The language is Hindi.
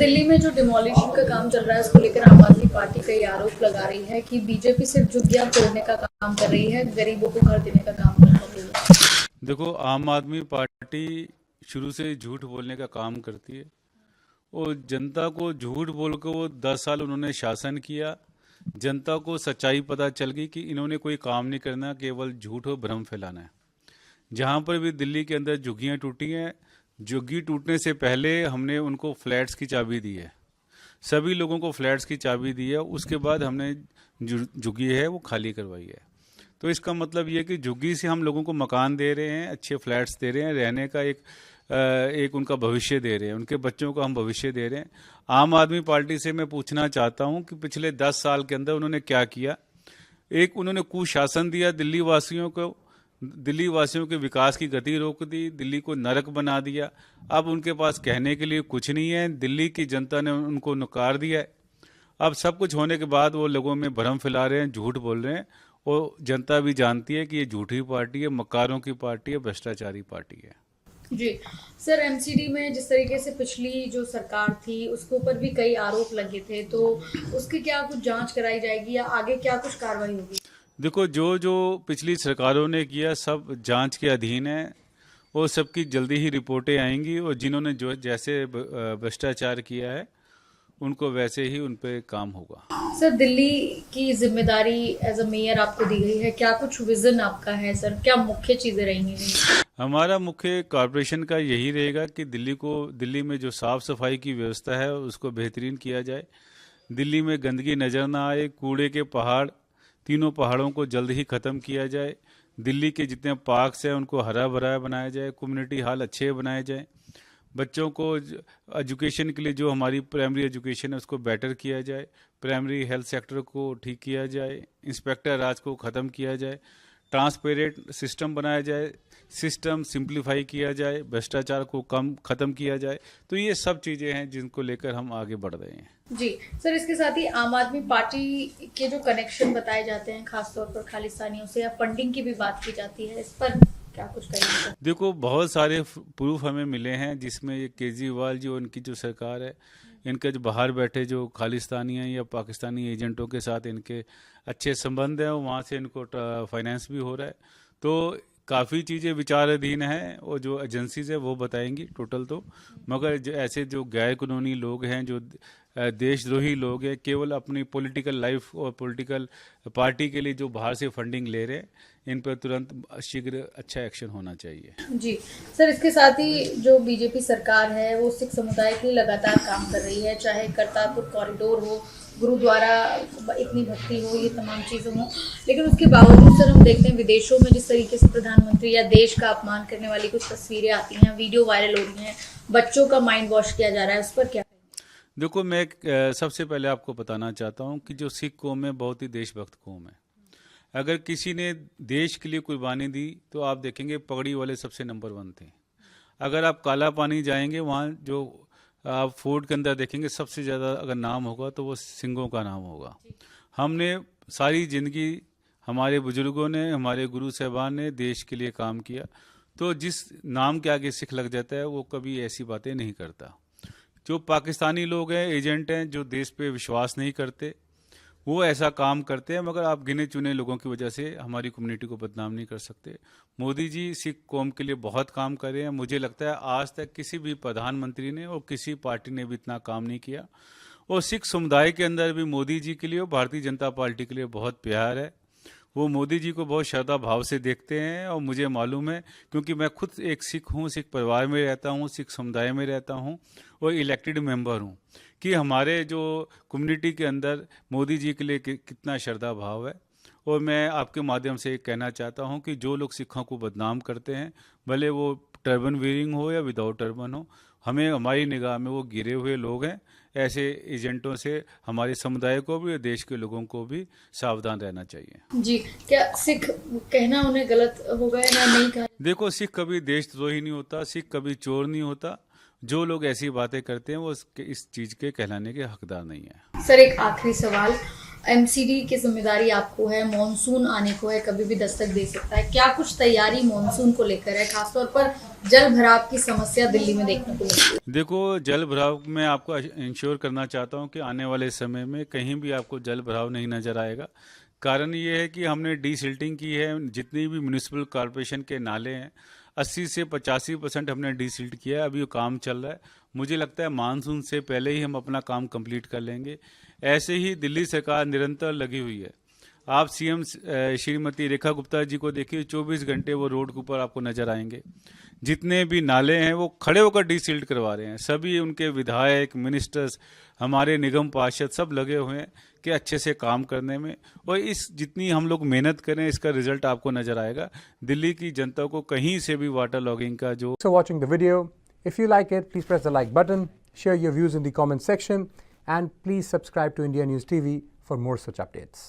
दिल्ली में जो डिमोलिशन का काम चल रहा है उसको लेकर आम आदमी पार्टी कई आरोप लगा रही है कि बीजेपी सिर्फ झुग्गियां तोड़ने का काम कर रही है, गरीबों को घर देने का काम नहीं कर रही है। देखो, आम आदमी पार्टी शुरू से झूठ बोलने का काम करती है और जनता को झूठ बोल कर वो 10 साल उन्होंने शासन किया। जनता को सच्चाई पता चल गई कि इन्होंने कोई काम नहीं करना, केवल झूठ और भ्रम फैलाना है। जहाँ पर भी दिल्ली के अंदर झुग्गियाँ टूटी हैं, झुग्गी टूटने से पहले हमने उनको फ्लैट्स की चाबी दी है, सभी लोगों को फ्लैट्स की चाबी दी है। उसके बाद हमने झुग्गी है वो खाली करवाई है। तो इसका मतलब ये कि झुग्गी से हम लोगों को मकान दे रहे हैं, अच्छे फ्लैट्स दे रहे हैं, रहने का एक उनका भविष्य दे रहे हैं, उनके बच्चों को हम भविष्य दे रहे हैं। आम आदमी पार्टी से मैं पूछना चाहता हूं कि पिछले 10 साल के अंदर उन्होंने क्या किया। एक उन्होंने कुशासन दिया दिल्ली वासियों को, दिल्ली वासियों के विकास की गति रोक दी, दिल्ली को नरक बना दिया। अब उनके पास कहने के लिए कुछ नहीं है, दिल्ली की जनता ने उनको नकार दिया है। अब सब कुछ होने के बाद वो लोगों में भ्रम फैला रहे हैं, झूठ बोल रहे हैं और जनता भी जानती है कि ये झूठी पार्टी है, मक्कारों की पार्टी है, भ्रष्टाचारी पार्टी है। जी सर, एमसीडी में जिस तरीके से पिछली जो सरकार थी उसके ऊपर भी कई आरोप लगे थे, तो उसकी क्या कुछ जांच कराई जाएगी या आगे क्या कुछ कार्रवाई होगी? देखो, जो जो पिछली सरकारों ने किया सब जांच के अधीन है और सबकी जल्दी ही रिपोर्टें आएंगी और जिन्होंने जो जैसे भ्रष्टाचार किया है उनको वैसे ही उन पे काम होगा। सर, दिल्ली की जिम्मेदारी एज अ मेयर आपको दी गई है, क्या कुछ विजन आपका है सर? क्या मुख्य चीजें रहेंगी? हमारा मुख्य कॉरपोरेशन का यही रहेगा कि दिल्ली में जो साफ सफाई की व्यवस्था है उसको बेहतरीन किया जाए। दिल्ली में गंदगी नज़र ना आए, कूड़े के पहाड़, तीनों पहाड़ों को जल्द ही ख़त्म किया जाए। दिल्ली के जितने पार्क्स हैं उनको हरा भरा बनाया जाए, कम्युनिटी हॉल अच्छे बनाए जाए। बच्चों को एजुकेशन के लिए जो हमारी प्राइमरी एजुकेशन है उसको बेटर किया जाए, प्राइमरी हेल्थ सेक्टर को ठीक किया जाए, इंस्पेक्टर राज को ख़त्म किया जाए, ट्रांसपेरेंट सिस्टम बनाया जाए, सिस्टम सिंप्लीफाई किया जाए, भ्रष्टाचार को ख़त्म किया जाए। तो ये सब चीज़ें हैं जिनको लेकर हम आगे बढ़ रहे हैं। जी सर, इसके साथ ही आम आदमी पार्टी के जो कनेक्शन बताए जाते हैं खासतौर पर खालिस्तानियों से, या फंडिंग की भी बात की जाती है, इस पर क्या कुछ कहेंगे? देखो, बहुत सारे प्रूफ हमें मिले हैं जिसमें ये केजरीवाल जी और इनकी जो सरकार है, इनके जो बाहर बैठे जो खालिस्तानी हैं या पाकिस्तानी एजेंटों के साथ इनके अच्छे संबंध हैं, वहाँ से इनको फाइनेंस भी हो रहा है। तो काफ़ी चीज़ें विचाराधीन हैं और जो एजेंसीज है वो बताएंगी टोटल। तो मगर ऐसे जो गैर कानूनी लोग हैं, जो देशद्रोही लोग हैं, केवल अपनी पॉलिटिकल लाइफ और पॉलिटिकल पार्टी के लिए जो बाहर से फंडिंग ले रहे हैं, इन पर तुरंत शीघ्र अच्छा एक्शन होना चाहिए। जी सर, इसके साथ ही जो बीजेपी सरकार है वो सिख समुदाय के लिए लगातार काम कर रही है, चाहे करतारपुर कॉरिडोर हो, गुरुद्वारा इतनी भक्ति हो, ये तमाम चीज़ें हों, लेकिन उसके बावजूद सर हम देखते हैं विदेशों में जिस तरीके से प्रधानमंत्री या देश का अपमान करने वाली कुछ तस्वीरें आती हैं, वीडियो वायरल हो रही हैं, बच्चों का माइंड वॉश किया जा रहा है, उस पर क्या? देखो, मैं सबसे पहले आपको बताना चाहता हूँ कि जो सिख कौम है बहुत ही देशभक्त कौम है। अगर किसी ने देश के लिए कुर्बानी दी तो आप देखेंगे पगड़ी वाले सबसे नंबर 1 थे। अगर आप काला पानी जाएंगे, वहाँ जो आप फूड के अंदर देखेंगे सबसे ज़्यादा अगर नाम होगा तो वो सिंघों का नाम होगा। हमने सारी ज़िंदगी, हमारे बुजुर्गों ने, हमारे गुरु साहबान ने देश के लिए काम किया। तो जिस नाम के आगे सिख लग जाता है वो कभी ऐसी बातें नहीं करता। जो पाकिस्तानी लोग हैं, एजेंट हैं, जो देश पे विश्वास नहीं करते, वो ऐसा काम करते हैं, मगर आप गिने चुने लोगों की वजह से हमारी कम्युनिटी को बदनाम नहीं कर सकते। मोदी जी सिख कौम के लिए बहुत काम कर रहे हैं। मुझे लगता है आज तक किसी भी प्रधानमंत्री ने और किसी पार्टी ने भी इतना काम नहीं किया। और सिख समुदाय के अंदर भी मोदी जी के लिए और भारतीय जनता पार्टी के लिए बहुत प्यार है। वो मोदी जी को बहुत श्रद्धा भाव से देखते हैं और मुझे मालूम है, क्योंकि मैं खुद एक सिख हूँ, सिख परिवार में रहता हूँ, सिख समुदाय में रहता हूँ और इलेक्टेड मेंबर हूँ, कि हमारे जो कम्युनिटी के अंदर मोदी जी के लिए कितना श्रद्धा भाव है। और मैं आपके माध्यम से कहना चाहता हूँ कि जो लोग सिखों को बदनाम करते हैं, भले वो टर्बन वेयरिंग हो या विदाउट टर्बन हो, हमारी निगाह में वो गिरे हुए लोग हैं। ऐसे एजेंटों से हमारे समुदाय को भी और देश के लोगों को भी सावधान रहना चाहिए। जी, क्या सिख कहना उन्हें गलत होगा या नहीं कहा? देखो, सिख कभी देशद्रोही नहीं होता, सिख कभी चोर नहीं होता। जो लोग ऐसी बातें करते हैं वो इस चीज़ के कहलाने के हकदार नहीं है। सर, एक आखिरी सवाल, एमसीडी की जिम्मेदारी आपको है, मॉनसून आने को है, कभी भी दस्तक दे सकता है, क्या कुछ तैयारी मॉनसून को लेकर है, खासतौर पर जल भराव की समस्या दिल्ली में देखने को मिलती है? देखो, जल भराव में आपको इंश्योर करना चाहता हूं कि आने वाले समय में कहीं भी आपको जल भराव नहीं नजर आएगा। कारण ये है कि हमने डीसिल्टिंग की है। जितनी भी म्यूनिसिपल कॉरपोरेशन के नाले हैं 80 से 85% हमने डीसिल्ट किया है। अभी वो काम चल रहा है। मुझे लगता है मानसून से पहले ही हम अपना काम कंप्लीट कर लेंगे। ऐसे ही दिल्ली सरकार निरंतर लगी हुई है। आप सीएम श्रीमती रेखा गुप्ता जी को देखिए, 24 घंटे वो रोड के ऊपर आपको नजर आएंगे। जितने भी नाले हैं वो खड़े होकर डीसिल्ट करवा रहे हैं। सभी उनके विधायक, मिनिस्टर्स, हमारे निगम पार्षद सब लगे हुए हैं कि अच्छे से काम करने में। और इस जितनी हम लोग मेहनत करें इसका रिजल्ट आपको नजर आएगा। दिल्ली की जनता को कहीं से भी वाटर लॉगिंग का जो So watching the video. If you like it, please press the like button, share your views in the comment section, and please subscribe to India News TV for more such updates.